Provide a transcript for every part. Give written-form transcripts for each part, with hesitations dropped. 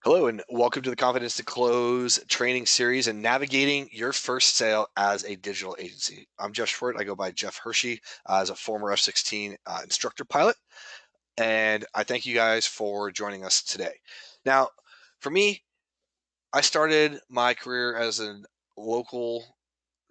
Hello, and welcome to the Confidence to Close training series and navigating your first sale as a digital agency. I'm Jeff Schwartz. I go by Jeff Hershey as a former F-16 instructor pilot, and I thank you guys for joining us today. Now, for me, I started my career as a local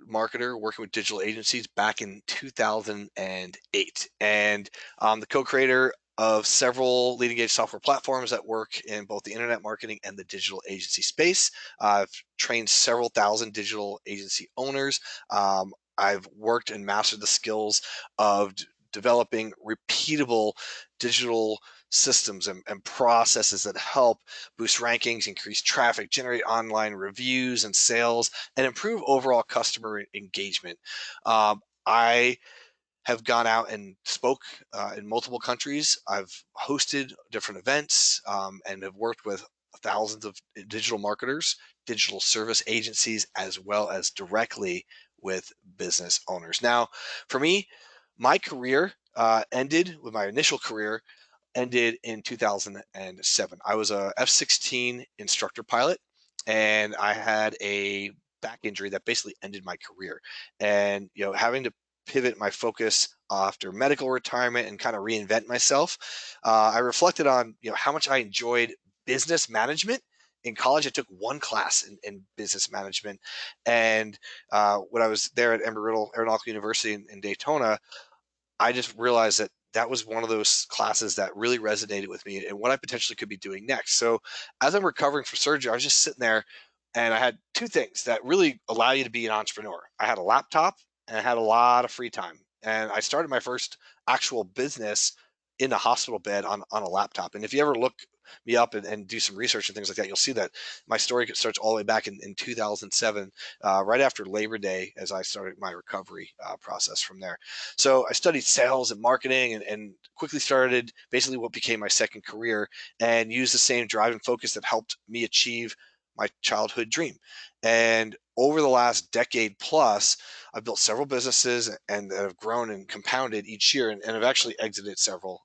marketer working with digital agencies back in 2008. And I'm the co-creator of several leading edge software platforms that work in both the internet marketing and the digital agency space. I've trained several thousand digital agency owners. I've worked and mastered the skills of developing repeatable digital systems and processes that help boost rankings, increase traffic, generate online reviews and sales, and improve overall customer engagement. I have gone out and spoke in multiple countries. I've hosted different events and have worked with thousands of digital marketers, digital service agencies, as well as directly with business owners. Now, for me, my career ended with my initial career ended in 2007. I was a F-16 instructor pilot, and I had a back injury that basically ended my career. And having to pivot my focus after medical retirement and kind of reinvent myself, I reflected on how much I enjoyed business management. In college, I took one class in business management, and when I was there at Embry-Riddle Aeronautical University in Daytona, I just realized that that was one of those classes that really resonated with me and what I potentially could be doing next. So as I'm recovering from surgery, I was just sitting there and I had two things that really allow you to be an entrepreneur. I had a laptop and I had a lot of free time. And I started my first actual business in a hospital bed on a laptop. And if you ever look me up and do some research and things like that, you'll see that my story starts all the way back in 2007, right after Labor Day, as I started my recovery process from there. So I studied sales and marketing and quickly started basically what became my second career and used the same drive and focus that helped me achieve my childhood dream. And over the last decade plus, I've built several businesses and have grown and compounded each year and have actually exited several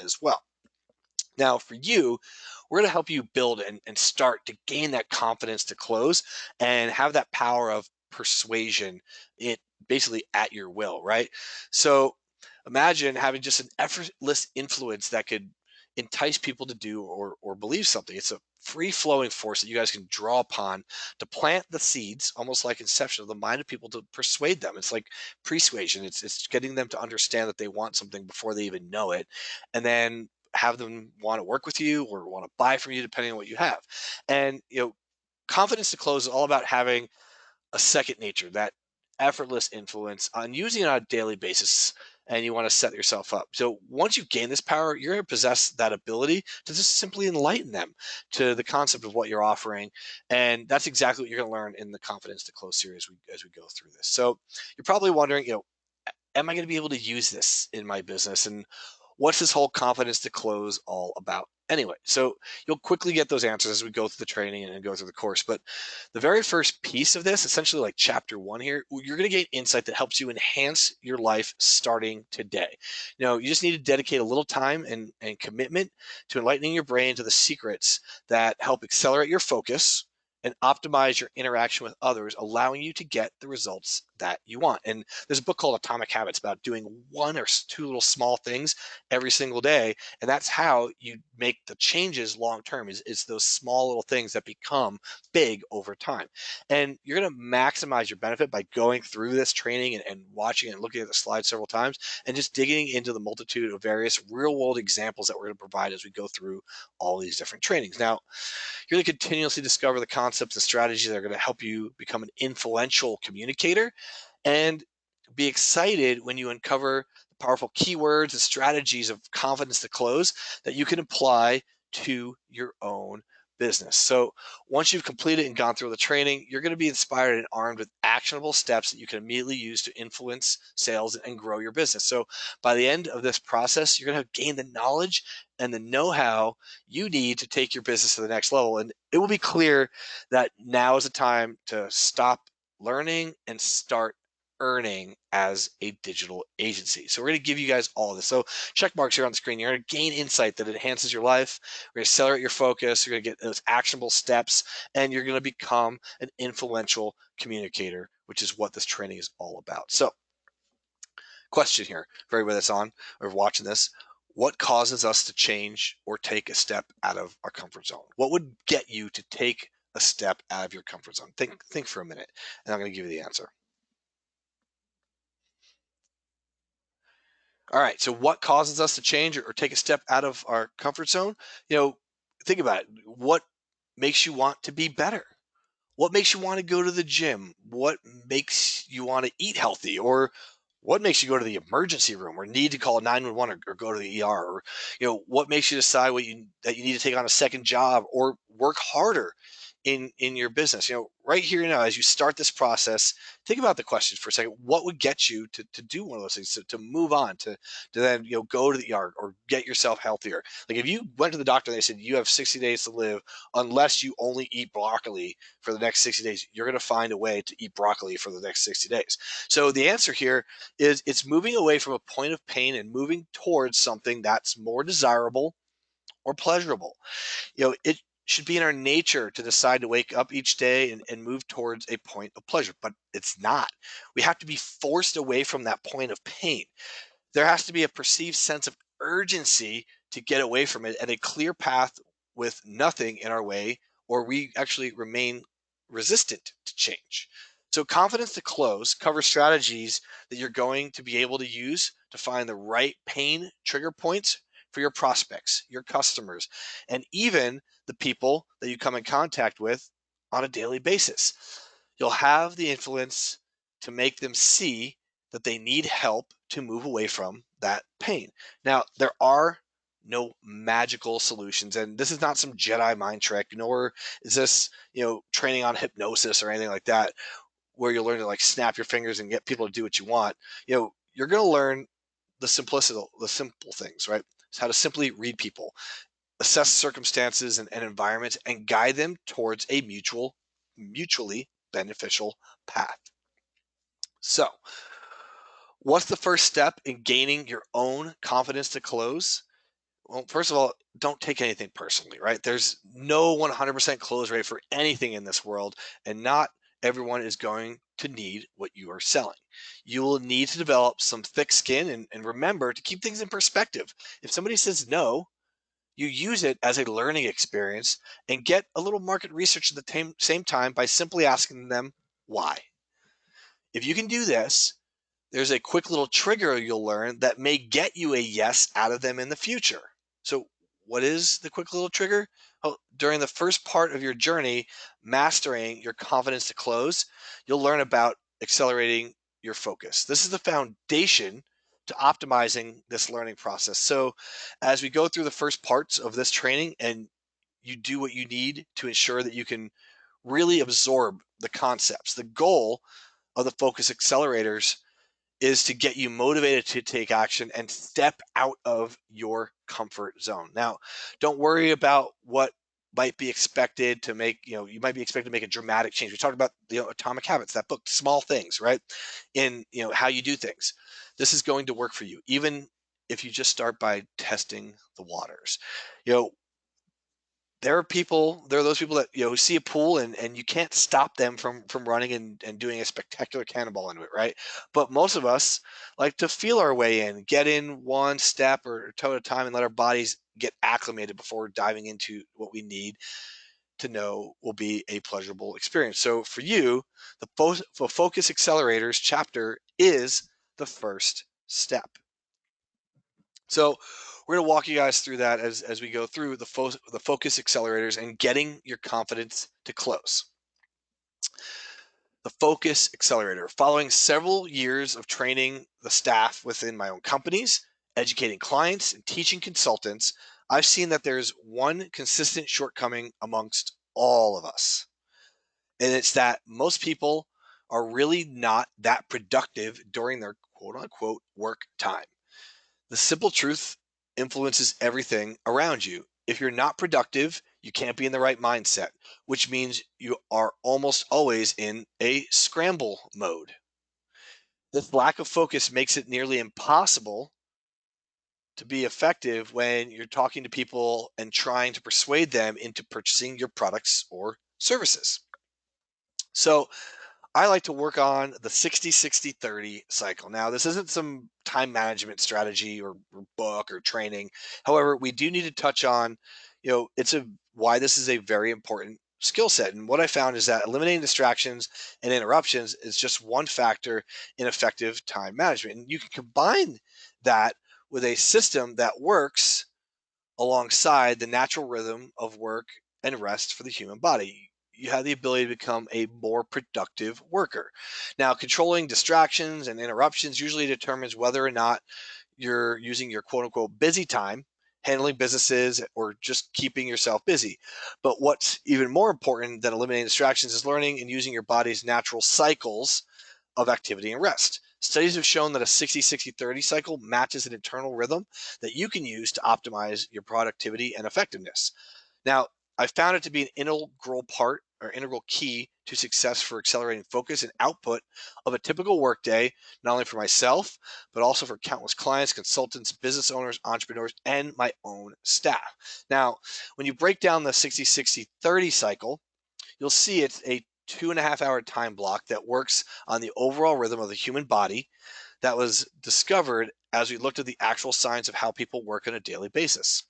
as well. Now, for you, we're going to help you build and start to gain that confidence to close and have that power of persuasion it basically at your will, right? So imagine having just an effortless influence that could entice people to do or believe something. It's a free flowing force that you guys can draw upon to plant the seeds, almost like inception of the mind of people to persuade them. It's like persuasion. It's getting them to understand that they want something before they even know it, and then have them want to work with you or want to buy from you, depending on what you have. And confidence to close is all about having a second nature, that effortless influence on using it on a daily basis. And you want to set yourself up. So once you gain this power, you're going to possess that ability to just simply enlighten them to the concept of what you're offering. And that's exactly what you're going to learn in the Confidence to Close series as we go through this. So you're probably wondering, am I going to be able to use this in my business? And what's this whole confidence to close all about anyway? So you'll quickly get those answers as we go through the training and go through the course. But the very first piece of this, essentially like chapter one here, you're going to gain insight that helps you enhance your life starting today. You just need to dedicate a little time and commitment to enlightening your brain to the secrets that help accelerate your focus and optimize your interaction with others, allowing you to get the results that you want. And there's a book called Atomic Habits about doing one or two little small things every single day. And that's how you make the changes long term, is those small little things that become big over time. And you're going to maximize your benefit by going through this training and watching it and looking at the slides several times and just digging into the multitude of various real world examples that we're going to provide as we go through all these different trainings. Now, you're going to continuously discover the concepts and strategies that are going to help you become an influential communicator and be excited when you uncover the powerful keywords and strategies of confidence to close that you can apply to your own business. So once you've completed and gone through the training, you're going to be inspired and armed with actionable steps that you can immediately use to influence sales and grow your business. So by the end of this process, you're going to gain the knowledge and the know-how you need to take your business to the next level. And it will be clear that now is the time to stop learning and start earning as a digital agency. So we're going to give you guys all of this. So check marks here on the screen. You're going to gain insight that enhances your life. We're going to accelerate your focus. You're going to get those actionable steps, and you're going to become an influential communicator, which is what this training is all about. So question here for everybody that's on or watching this: what causes us to change or take a step out of our comfort zone? What would get you to take a step out of your comfort zone? Think for a minute, and I'm going to give you the answer. All right, so what causes us to change or take a step out of our comfort zone? Think about it. What makes you want to be better? What makes you want to go to the gym? What makes you want to eat healthy? Or what makes you go to the emergency room or need to call 911 or go to the ER? Or, what makes you decide that you need to take on a second job or work harder in your business? Right here now, as you start this process, think about the questions for a second. What would get you to do one of those things, to move on, to then go to the ER or get yourself healthier? Like if you went to the doctor and they said you have 60 days to live unless you only eat broccoli for the next 60 days, you're going to find a way to eat broccoli for the next 60 days. So the answer here is it's moving away from a point of pain and moving towards something that's more desirable or pleasurable. It should be in our nature to decide to wake up each day and move towards a point of pleasure, but it's not. We have to be forced away from that point of pain. There has to be a perceived sense of urgency to get away from it and a clear path with nothing in our way, or we actually remain resistant to change. So, confidence to close covers strategies that you're going to be able to use to find the right pain trigger points for your prospects, your customers, and even the people that you come in contact with on a daily basis. You'll have the influence to make them see that they need help to move away from that pain. Now, there are no magical solutions, and this is not some Jedi mind trick, nor is this, training on hypnosis or anything like that, where you'll learn to like snap your fingers and get people to do what you want. You're going to learn the simple things, right? It's how to simply read people, assess circumstances and environments, and guide them towards a mutually beneficial path. So, what's the first step in gaining your own confidence to close? Well, first of all, don't take anything personally, right? There's no 100% close rate for anything in this world, and not everyone is going to need what you are selling. You will need to develop some thick skin and remember to keep things in perspective. If somebody says no, you use it as a learning experience and get a little market research at the same time by simply asking them why. If you can do this, there's a quick little trigger you'll learn that may get you a yes out of them in the future. So, what is the quick little trigger? Well, during the first part of your journey, mastering your confidence to close, you'll learn about accelerating your focus. This is the foundation to optimizing this learning process. So, as we go through the first parts of this training and you do what you need to ensure that you can really absorb the concepts, the goal of the focus accelerators is to get you motivated to take action and step out of your comfort zone. Now, don't worry about what might be expected to make, you might be expected to make a dramatic change. We talked about, Atomic Habits, that book, small things, right? In, how you do things. This is going to work for you, even if you just start by testing the waters. You know, there are those people that who see a pool and you can't stop them from running and doing a spectacular cannonball into it, right? But most of us like to feel our way in, get in one step or toe at a time, and let our bodies get acclimated before diving into what we need to know will be a pleasurable experience. So for you, the Focus Accelerators chapter is the first step. So we're going to walk you guys through that as we go through the focus accelerators and getting your confidence to close. The focus accelerator. Following several years of training the staff within my own companies, educating clients, and teaching consultants, I've seen that there's one consistent shortcoming amongst all of us. And it's that most people are really not that productive during their quote unquote work time. The simple truth influences everything around you. If you're not productive, you can't be in the right mindset, which means you are almost always in a scramble mode. This lack of focus makes it nearly impossible to be effective when you're talking to people and trying to persuade them into purchasing your products or services. So, I like to work on the 60-60-30 cycle. Now, this isn't some time management strategy or book or training. However, we do need to touch on, it's a why this is a very important skill set. And what I found is that eliminating distractions and interruptions is just one factor in effective time management. And you can combine that with a system that works alongside the natural rhythm of work and rest for the human body. You have the ability to become a more productive worker. Now, controlling distractions and interruptions usually determines whether or not you're using your quote unquote busy time handling businesses or just keeping yourself busy. But what's even more important than eliminating distractions is learning and using your body's natural cycles of activity and rest. Studies have shown that a 60-60-30 cycle matches an internal rhythm that you can use to optimize your productivity and effectiveness. Now, I found it to be an integral part or integral key to success for accelerating focus and output of a typical workday, not only for myself, but also for countless clients, consultants, business owners, entrepreneurs, and my own staff. Now, when you break down the 60-60-30 cycle, you'll see it's a 2.5 hour time block that works on the overall rhythm of the human body that was discovered as we looked at the actual science of how people work on a daily basis.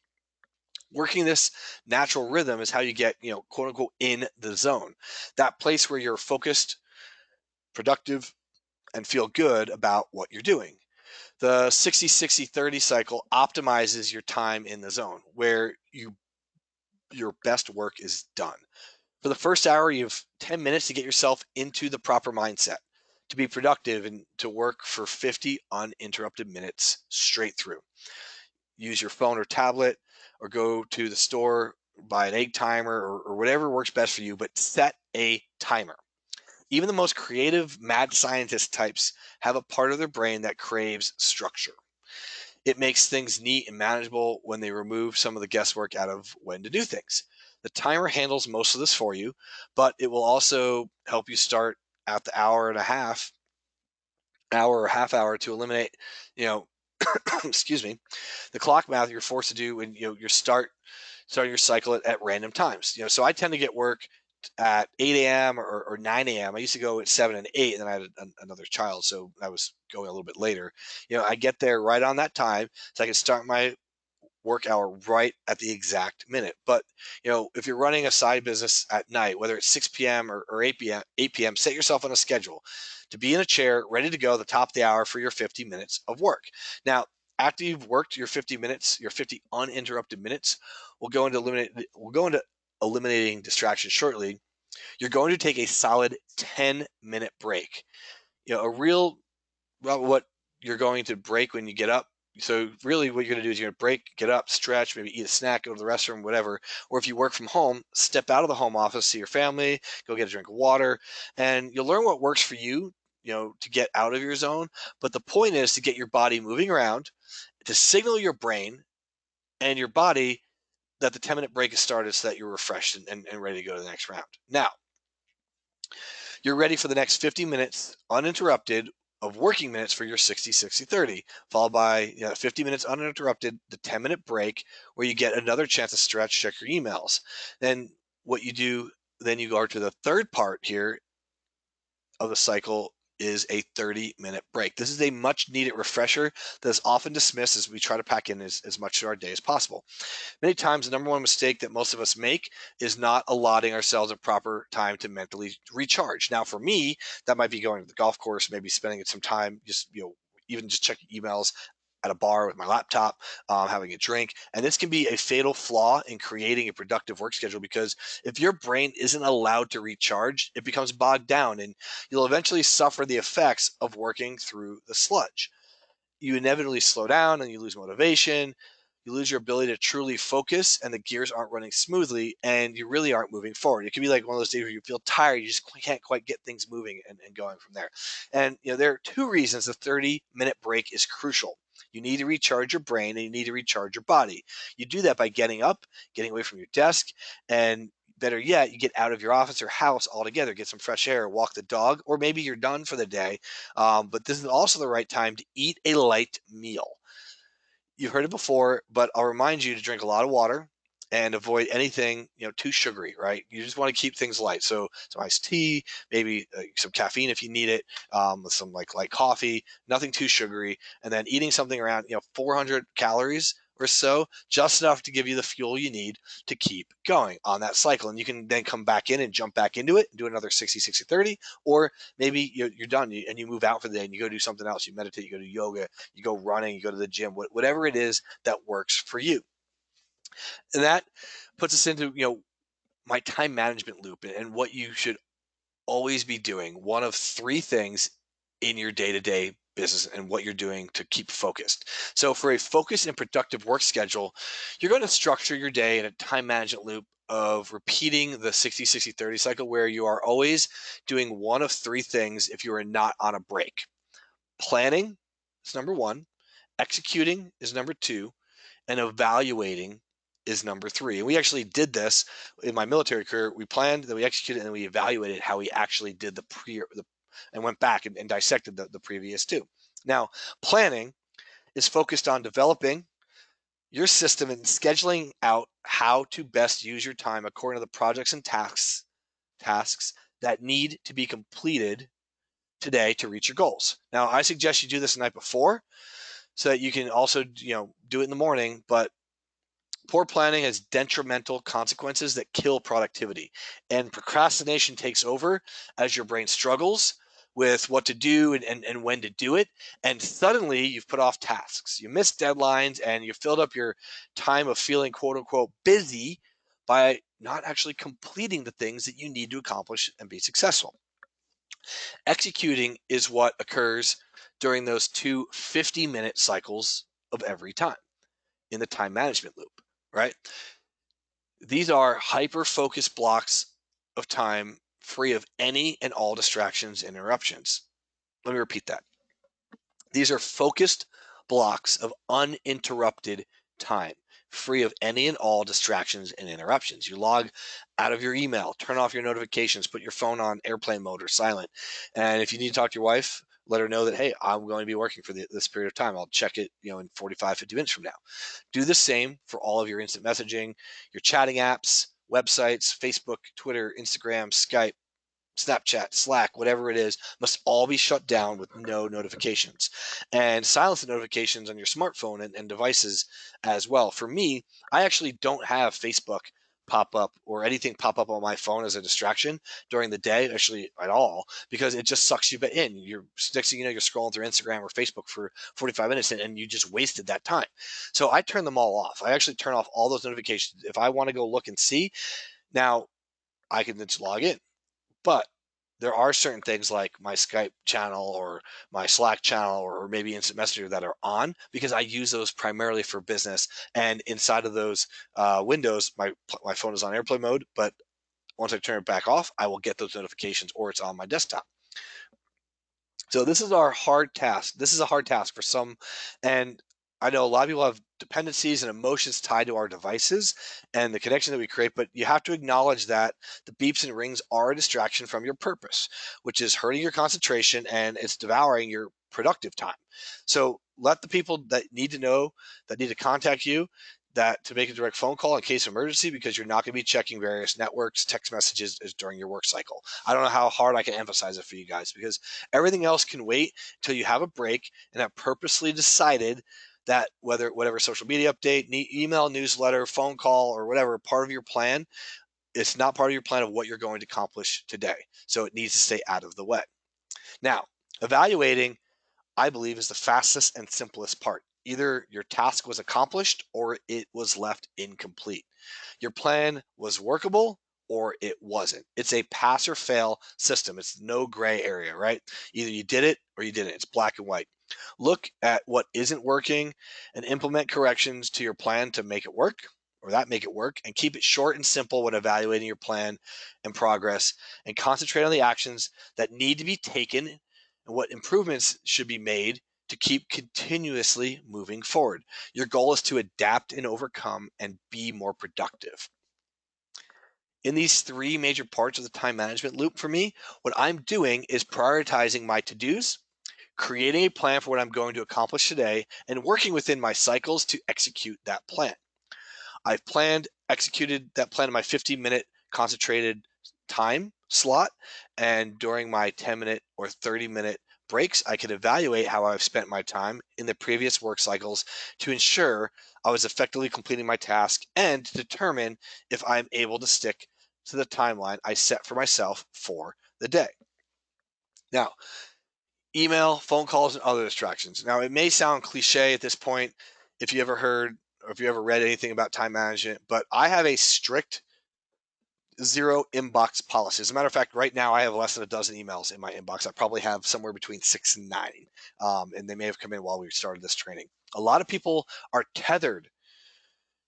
Working this natural rhythm is how you get, quote unquote, in the zone, that place where you're focused, productive, and feel good about what you're doing. The 60-60-30 cycle optimizes your time in the zone where your best work is done. For the first hour, you have 10 minutes to get yourself into the proper mindset, to be productive and to work for 50 uninterrupted minutes straight through. Use your phone or tablet or go to the store, buy an egg timer or whatever works best for you, but set a timer. Even the most creative mad scientist types have a part of their brain that craves structure. It makes things neat and manageable when they remove some of the guesswork out of when to do things. The timer handles most of this for you, but it will also help you start at the hour or half hour to eliminate, you know, excuse me, the clock math you're forced to do when you starting your cycle at random times. So I tend to get work at 8 a.m. or 9 a.m. I used to go at 7 and 8, and then I had another child, so I was going a little bit later. I get there right on that time, so I can start my work hour right at the exact minute. But if you're running a side business at night, whether it's 6 p.m. or 8 p.m., set yourself on a schedule to be in a chair ready to go at the top of the hour for your 50 minutes of work. Now, after you've worked your 50 minutes, your 50 uninterrupted minutes, we'll go into eliminating distractions shortly. You're going to take a solid 10-minute break. A real Well, what you're going to break when you get up. So really what you're going to do is you're going to break, get up, stretch, maybe eat a snack, go to the restroom, whatever. Or if you work from home, step out of the home office, see your family, go get a drink of water, and you'll learn what works for you, to get out of your zone. But the point is to get your body moving around, to signal your brain and your body that the 10-minute break has started so that you're refreshed and ready to go to the next round. Now, you're ready for the next 50 minutes uninterrupted of working minutes for your 60-60-30, followed by 50 minutes uninterrupted, the 10-minute break where you get another chance to stretch, check your emails. Then what you do, then you go to the third part here of the cycle is a 30-minute break. This is a much needed refresher that is often dismissed as we try to pack in as much of our day as possible. Many times, the number one mistake that most of us make is not allotting ourselves a proper time to mentally recharge. Now, for me, that might be going to the golf course, maybe spending some time just, even just checking emails at a bar with my laptop, having a drink. And this can be a fatal flaw in creating a productive work schedule because if your brain isn't allowed to recharge, it becomes bogged down and you'll eventually suffer the effects of working through the sludge. You inevitably slow down and you lose motivation. You lose your ability to truly focus and the gears aren't running smoothly and you really aren't moving forward. It can be like one of those days where you feel tired, you just can't quite get things moving and going from there. And there are two reasons the 30-minute break is crucial. You need to recharge your brain and you need to recharge your body. You do that by getting up, getting away from your desk, and better yet, you get out of your office or house altogether, get some fresh air, walk the dog, or maybe you're done for the day. But this is also the right time to eat a light meal. You've heard it before, but I'll remind you to drink a lot of water and avoid anything, too sugary, right? You just want to keep things light. So some iced tea, maybe some caffeine if you need it, with some like light coffee, nothing too sugary, and then eating something around 400 calories or so, just enough to give you the fuel you need to keep going on that cycle. And you can then come back in and jump back into it and do another 60, 60, 30, or maybe you're done and you move out for the day and you go do something else. You meditate, you go do yoga, you go running, you go to the gym, whatever it is that works for you. And that puts us into, my time management loop and what you should always be doing. One of three things in your day-to-day business and what you're doing to keep focused. So for a focused and productive work schedule, you're going to structure your day in a time management loop of repeating the 60, 60, 30 cycle, where you are always doing one of three things if you are not on a break. Planning is number one, executing is number two, and evaluating is number three. And we actually did this in my military career. We planned, then we executed, and then we evaluated how we actually did and went back and dissected the previous two. Now, planning is focused on developing your system and scheduling out how to best use your time according to the projects and tasks that need to be completed today to reach your goals. Now, I suggest you do this the night before so that you can also, do it in the morning, but poor planning has detrimental consequences that kill productivity, and procrastination takes over as your brain struggles with what to do and when to do it. And suddenly you've put off tasks, you missed deadlines, and you filled up your time of feeling quote unquote busy by not actually completing the things that you need to accomplish and be successful. Executing is what occurs during those two 50-minute cycles of every time in the time management loop, right? These are hyper-focused blocks of time free of any and all distractions and interruptions. Let me repeat that. These are focused blocks of uninterrupted time, free of any and all distractions and interruptions. You log out of your email, turn off your notifications, put your phone on airplane mode or silent. And if you need to talk to your wife, let her know that, hey, I'm going to be working for this period of time. I'll check it, in 45, 50 minutes from now. Do the same for all of your instant messaging, your chatting apps, websites, Facebook, Twitter, Instagram, Skype, Snapchat, Slack, whatever it is, must all be shut down with no notifications. And silence the notifications on your smartphone and devices as well. For me, I actually don't have Facebook pop up or anything pop up on my phone as a distraction during the day, actually at all, because it just sucks you in. You're next thing you know, you're scrolling through Instagram or Facebook for 45 minutes and you just wasted that time. So I turn them all off. I actually turn off all those notifications. If I want to go look and see, now I can just log in. But there are certain things like my Skype channel or my Slack channel or maybe Instant Messenger that are on because I use those primarily for business. And inside of those windows, my phone is on airplane mode. But once I turn it back off, I will get those notifications or it's on my desktop. So this is our hard task. This is a hard task for some. And I know a lot of people have dependencies and emotions tied to our devices and the connection that we create, but you have to acknowledge that the beeps and rings are a distraction from your purpose, which is hurting your concentration and it's devouring your productive time. So let the people that need to know, that need to contact you, that to make a direct phone call in case of emergency, because you're not going to be checking various networks, text messages during your work cycle. I don't know how hard I can emphasize it for you guys because everything else can wait until you have a break and have purposely decided that whatever social media update, email, newsletter, phone call, or whatever part of your plan, it's not part of your plan of what you're going to accomplish today. So it needs to stay out of the way. Now, evaluating, I believe, is the fastest and simplest part. Either your task was accomplished or it was left incomplete. Your plan was workable or it wasn't. It's a pass or fail system. It's no gray area, right? Either you did it or you didn't. It's black and white. Look at what isn't working and implement corrections to your plan to make it work and keep it short and simple when evaluating your plan and progress and concentrate on the actions that need to be taken and what improvements should be made to keep continuously moving forward. Your goal is to adapt and overcome and be more productive. In these three major parts of the time management loop for me, what I'm doing is prioritizing my to-dos, creating a plan for what I'm going to accomplish today, and working within my cycles to execute that plan. I've executed that plan in my 15-minute concentrated time slot. And during my 10-minute or 30-minute breaks, I can evaluate how I've spent my time in the previous work cycles to ensure I was effectively completing my task and to determine if I'm able to stick to the timeline I set for myself for the day. Now, email, phone calls, and other distractions. Now, it may sound cliche at this point if you ever heard or if you ever read anything about time management, but I have a strict zero inbox policy. As a matter of fact, right now I have less than a dozen emails in my inbox. I probably have somewhere between 6 and 9, and they may have come in while we started this training. A lot of people are tethered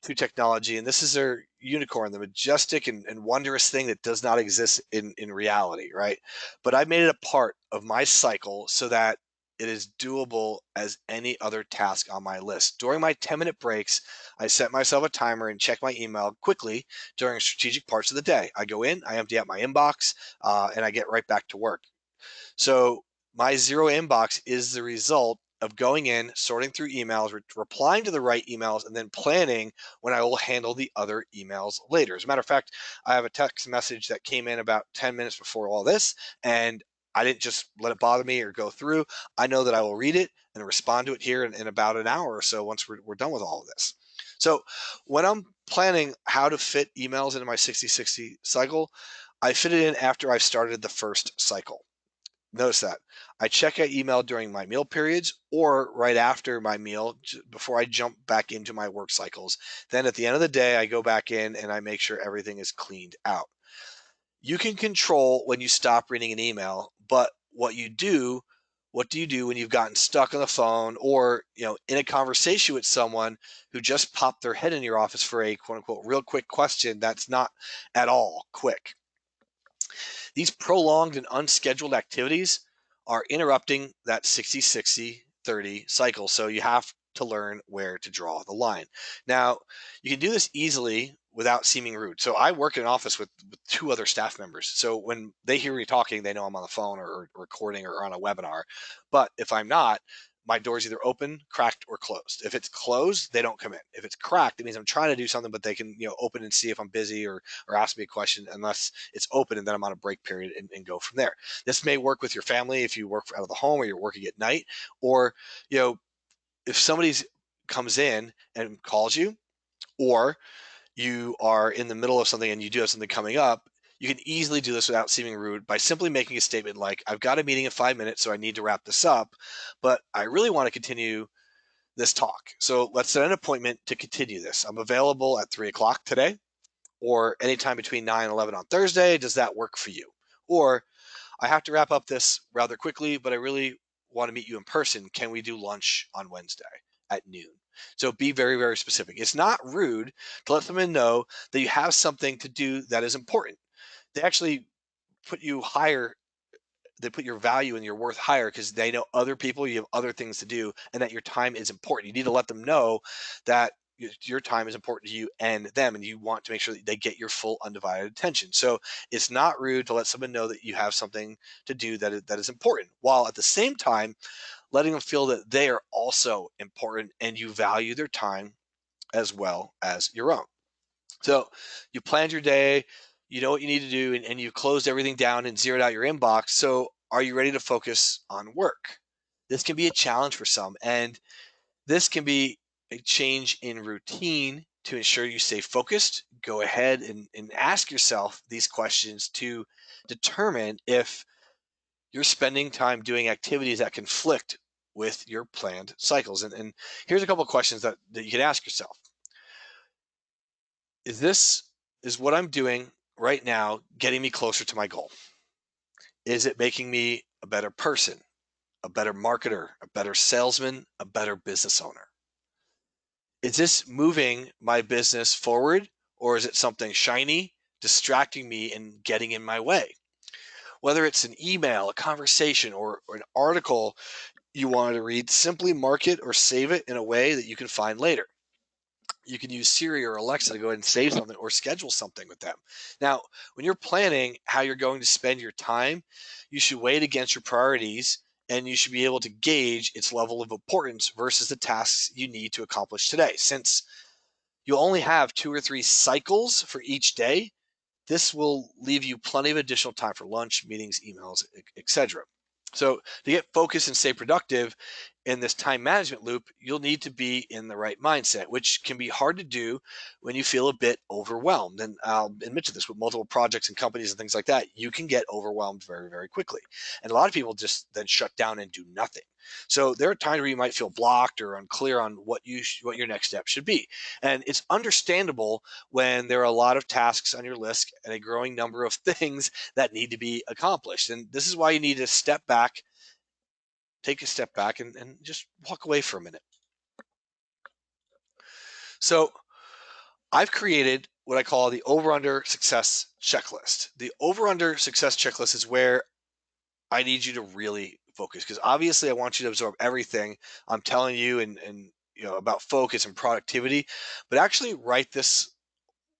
to technology, and this is their unicorn, the majestic and wondrous thing that does not exist in reality, right? But I made it a part of my cycle so that it is doable as any other task on my list. During my 10-minute breaks, I set myself a timer and check my email quickly during strategic parts of the day. I go in, I empty out my inbox, and I get right back to work. So my zero inbox is the result of going in, sorting through emails, replying to the right emails, and then planning when I will handle the other emails later. As a matter of fact, I have a text message that came in about 10 minutes before all this, and I didn't just let it bother me or go through. I know that I will read it and respond to it here in about an hour or so once we're done with all of this. So when I'm planning how to fit emails into my 60-60 cycle, I fit it in after I've started the first cycle. Notice that I check out email during my meal periods or right after my meal before I jump back into my work cycles. Then at the end of the day, I go back in and I make sure everything is cleaned out. You can control when you stop reading an email, but what do you do when you've gotten stuck on the phone or, in a conversation with someone who just popped their head in your office for a quote unquote real quick question that's not at all quick? These prolonged and unscheduled activities are interrupting that 60-60-30 cycle. So you have to learn where to draw the line. Now, you can do this easily without seeming rude. So I work in an office with two other staff members. So when they hear me talking, they know I'm on the phone or recording or on a webinar. But if I'm not, my door's either open, cracked, or closed. If it's closed, they don't come in. If it's cracked, it means I'm trying to do something, but they can, open and see if I'm busy or ask me a question, unless it's open and then I'm on a break period and go from there. This may work with your family if you work out of the home or you're working at night, or, if somebody comes in and calls you, or you are in the middle of something and you do have something coming up, you can easily do this without seeming rude by simply making a statement like, I've got a meeting in 5 minutes, so I need to wrap this up, but I really want to continue this talk. So let's set an appointment to continue this. I'm available at 3 o'clock today or anytime between 9 and 11 on Thursday. Does that work for you? Or I have to wrap up this rather quickly, but I really want to meet you in person. Can we do lunch on Wednesday at noon? So be very, very specific. It's not rude to let someone know that you have something to do that is important. They actually put you higher. They put your value and your worth higher because they know other people, you have other things to do, and that your time is important. You need to let them know that your time is important to you and them, and you want to make sure that they get your full undivided attention. So it's not rude to let someone know that you have something to do that is important, while at the same time letting them feel that they are also important and you value their time as well as your own. So you planned your day, you know what you need to do, and you've closed everything down and zeroed out your inbox. So are you ready to focus on work? This can be a challenge for some, and this can be a change in routine to ensure you stay focused. Go ahead and ask yourself these questions to determine if you're spending time doing activities that conflict with your planned cycles. And here's a couple of questions that you can ask yourself. Is what I'm doing right now getting me closer to my goal? Is it making me a better person, a better marketer, a better salesman, a better business owner? Is this moving my business forward, or is it something shiny, distracting me and getting in my way? Whether it's an email, a conversation, or an article you wanted to read, simply mark it or save it in a way that you can find later. You can use Siri or Alexa to go ahead and save something or schedule something with them. Now, when you're planning how you're going to spend your time, you should weigh it against your priorities, and you should be able to gauge its level of importance versus the tasks you need to accomplish today. Since you'll only have 2 or 3 cycles for each day, this will leave you plenty of additional time for lunch, meetings, emails, etc. So to get focused and stay productive in this time management loop, you'll need to be in the right mindset, which can be hard to do when you feel a bit overwhelmed. And I'll admit to this, with multiple projects and companies and things like that, you can get overwhelmed very, very quickly. And a lot of people just then shut down and do nothing. So there are times where you might feel blocked or unclear on what your next step should be. And it's understandable when there are a lot of tasks on your list and a growing number of things that need to be accomplished. And this is why you need to step back, take a step back, and just walk away for a minute. So I've created what I call the over-under success checklist. The over-under success checklist is where I need you to really focus, because obviously I want you to absorb everything I'm telling you and about focus and productivity, but actually write this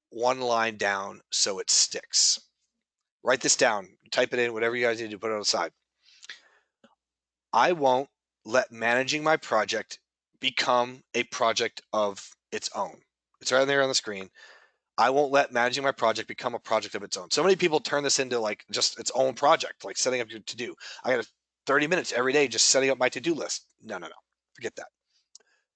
one line down so it sticks. Write this down, type it in, whatever you guys need to put it on the side. I won't let managing my project become a project of its own. It's right there on the screen. I won't let managing my project become a project of its own. So many people turn this into like just its own project, like setting up your to-do. I got 30 minutes every day just setting up my to-do list. No. Forget that.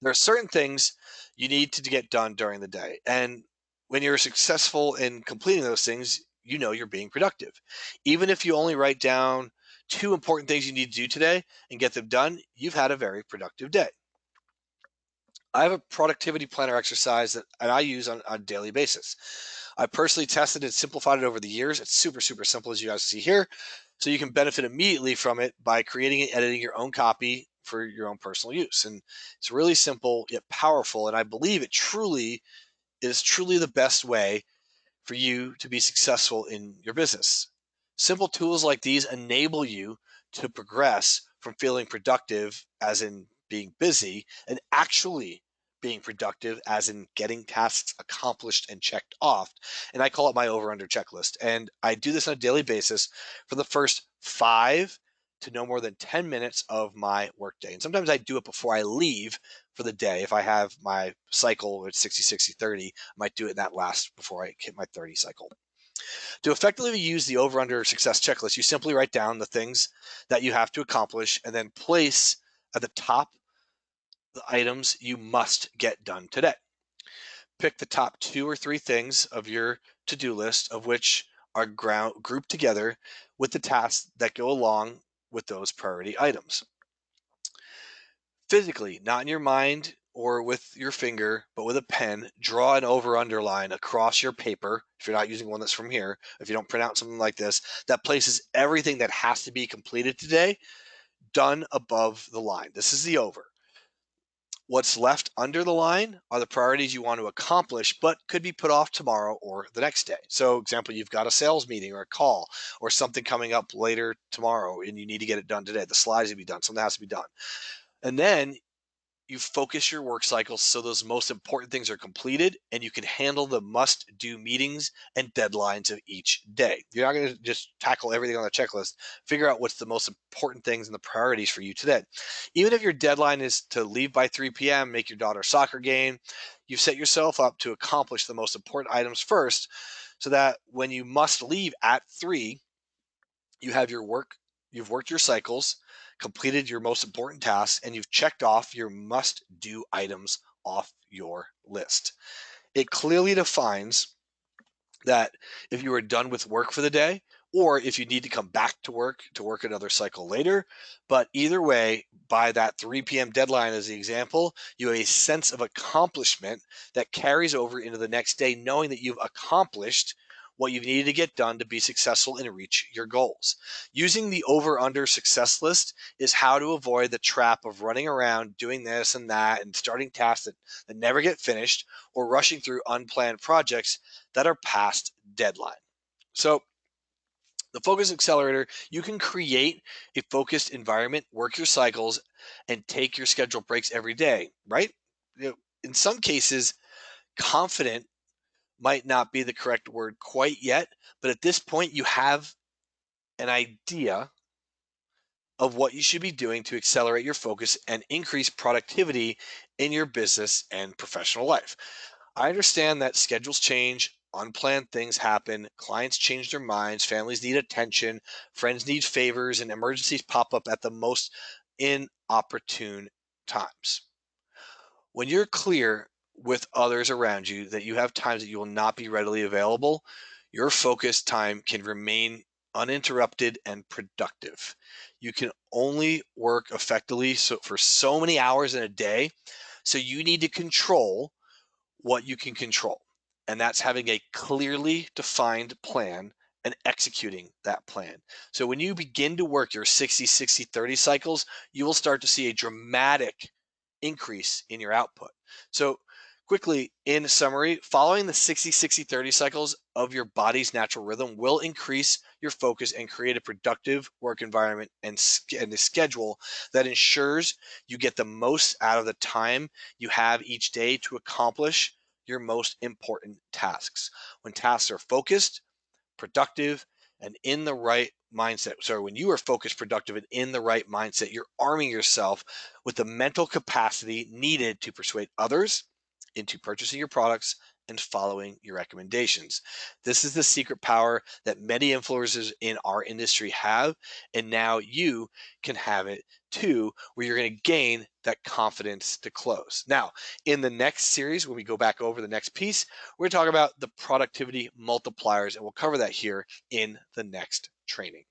There are certain things you need to get done during the day. And when you're successful in completing those things, you're being productive. Even if you only write down 2 important things you need to do today and get them done, you've had a very productive day. I have a productivity planner exercise that I use on a daily basis. I personally tested and simplified it over the years. It's super, super simple, as you guys see here. So you can benefit immediately from it by creating and editing your own copy for your own personal use. And it's really simple yet powerful. And I believe it is truly the best way for you to be successful in your business. Simple tools like these enable you to progress from feeling productive, as in being busy, and actually being productive, as in getting tasks accomplished and checked off. And I call it my over under checklist. And I do this on a daily basis for the first 5 to no more than 10 minutes of my workday. And sometimes I do it before I leave for the day. If I have my cycle at 60, 60, 30, I might do it in that last before I hit my 30 cycle. To effectively use the over under success checklist, you simply write down the things that you have to accomplish and then place at the top the items you must get done today. Pick the top 2 or 3 things of your to-do list, of which are grouped together with the tasks that go along with those priority items. Physically, not in your mind or with your finger, but with a pen, draw an over-under line across your paper. If you're not using one that's from here, if you don't print out something like this, that places everything that has to be completed today done above the line. This is the over. What's left under the line are the priorities you want to accomplish, but could be put off tomorrow or the next day. So, example, you've got a sales meeting or a call or something coming up later tomorrow and you need to get it done today. The slides need to be done. Something has to be done. And then you focus your work cycles so those most important things are completed and you can handle the must-do meetings and deadlines of each day. You're not going to just tackle everything on the checklist. Figure out what's the most important things and the priorities for you today. Even if your deadline is to leave by 3 p.m., make your daughter's soccer game, you've set yourself up to accomplish the most important items first, so that when you must leave at 3, you have you've worked your cycles, completed your most important tasks, and you've checked off your must do items off your list. It clearly defines that if you are done with work for the day, or if you need to come back to work another cycle later. But either way, by that 3 p.m. deadline, as the example, you have a sense of accomplishment that carries over into the next day, knowing that you've accomplished what you needed to get done to be successful and reach your goals. Using the over-under success list is how to avoid the trap of running around doing this and that and starting tasks that never get finished, or rushing through unplanned projects that are past deadline. So the Focus Accelerator, you can create a focused environment, work your cycles, and take your scheduled breaks every day, right? In some cases, Confident might not be the correct word quite yet, but at this point, you have an idea of what you should be doing to accelerate your focus and increase productivity in your business and professional life. I understand that schedules change, unplanned things happen, clients change their minds, families need attention, friends need favors, and emergencies pop up at the most inopportune times. When you're clear with others around you that you have times that you will not be readily available, your focus time can remain uninterrupted and productive. You can only work effectively for so many hours in a day, so you need to control what you can control. And that's having a clearly defined plan and executing that plan. So when you begin to work your 60-60-30 cycles, you will start to see a dramatic increase in your output. So quickly, in summary, following the 60-60-30 cycles of your body's natural rhythm will increase your focus and create a productive work environment and a schedule that ensures you get the most out of the time you have each day to accomplish your most important tasks. When tasks are focused, productive, and in the right mindset. So when you are focused, productive, and in the right mindset, you're arming yourself with the mental capacity needed to persuade others into purchasing your products and following your recommendations. This is the secret power that many influencers in our industry have, and now you can have it too, where you're going to gain that confidence to close. Now, in the next series, when we go back over the next piece, we're going to talk about the productivity multipliers, and we'll cover that here in the next training.